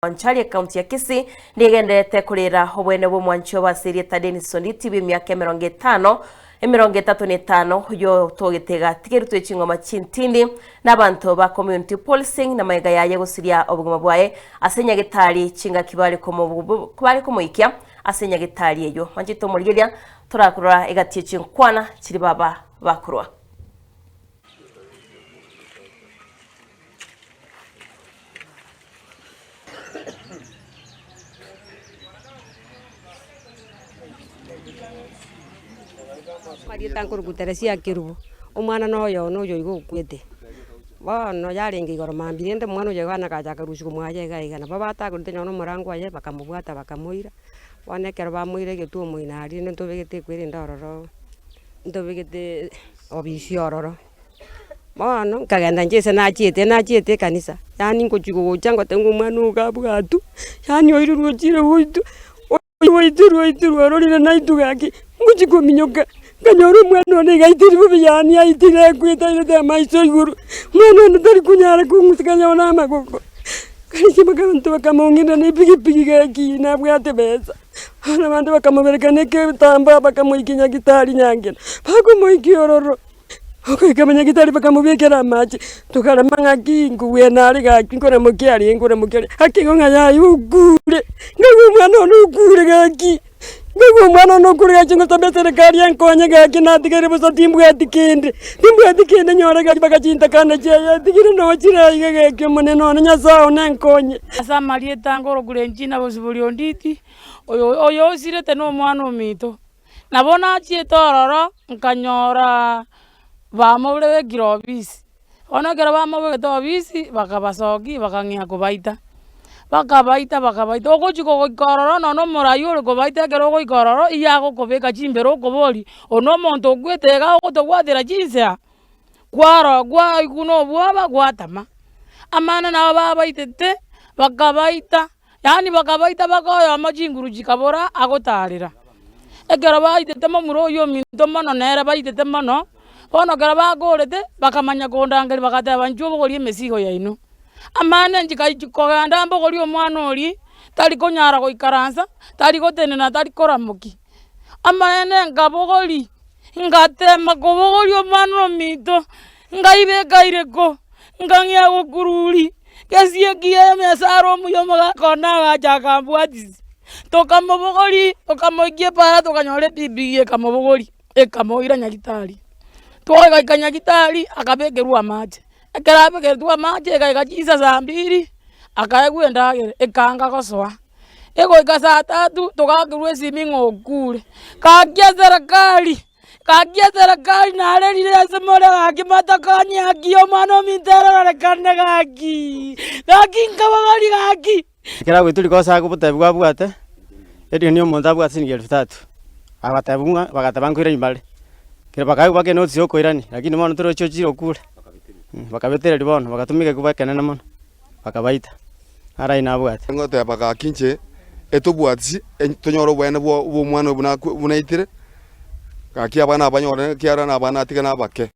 Wanchari kaunti ya Kisii nigendete kurira obwene bw'omwancho wa Sirieta Denison itibi myaka 35 yo togitega tigerutu echingoma chintindi n'abantu ba community policing na maiga yaye gusiria obugoma bwaye asenya gitari chinga kibali kumuikia asenya gitari eyo manjito murigeria turakurora igatie chinkwana chiri baba bakurwa Marieta nkuruguterecia kirubu umwana noyo igukwete bono yarenga igoro mambirende mwana uye gana kaja karushiko mwaje gaigana babata kurite nyono murango aye bakamubwata bakamuira wanekera bamuire gitu muinari nento begete kwirinda ororo nto begete obisi ororo bono kagenda njese nachiete kanisa yani ngochiko gochanga tengu mwana ukabwatu yani oiru chire uitu ororire naitu gaki ngochiko minyoka Kanyoro mwana ne gaitiri bubiyani aitire kwita ide maiso iguru mwana ndari kunyara kumusikanya na magoko kanisi bakantu bakamongira ne pigi gaki na bwate beza ana bande bakamuberekane ke tamba bakamuikinya gitari nyangena bakomoiki ororo okamenya gitari bakamubekera amaji tukara mangaki nguwe nari gaki nkore mukiari hakigo ngaya yugure ngagu mwana nugure gaki Ngego mwana no kuriga chingo tabe serikali yankonye gaki natigere buso timbu yatikende nyora gaki bakachinta kana cheya tigire no chira igege mone no nyasao nankonye asa Marieta ngoro kurenjina bosibuli onditi oyo sirete no mwana omito nabona achietororo nkanyora bamobule girobisi onagera bamobule tobisi bakabasogi bakangia kubaita bakabaita ogochiko goikororo no morayo go baita gero goikororo iyago kobeka chimbero kobori ono monto gwetega ogotogwathira chinsa kwaro gwa iguno bwaba gwatama amana na babaitete bakabaita yani bakabaita bakoyo amachinguru chikabora agotarira egero baitete momuro yo minto mono nere baitete mono bono gero bagorete bakamanya kondangeri bakataba njubo gori emesigo yaino amane njikaganda mbogori omwana ori tari konyara goikaransa tari gotenena tari koramuki amane ngabogori ngatema kobogori omwana omito ngaibekaireko ngangia gokururi gesie kie mesaro muyomo gakona gachaka mbwatisi tokamobogori tokamoikie para tokanyore bibigie kamobogori ekamoira nyagitari toiga nyagitari akabekerwa amaje ekarabe kertua maje ga jisa saa 2 akaegwenda ekanga gosoa ego ikasa 3 tokagurwe simingo okure kagia serikali narerire asemore gakimata kanya akio mano mitero rekane gaki ngabagari gaki kera gwituri kosa kubute bwabwate edio ni omuntu abwatsinige 3 abatabunga bagatabankwira nyumbale kera bakagwa ke notsi okoirani lakini mwana toro chochiro kure bakabetera libono bakatumika kubakana na mono bakabaita ara inabwate ngote bakakinche etubwatsi tonyoro bwene bwo mwana bunaitire kakia bana banyore kiara na bana tika na bake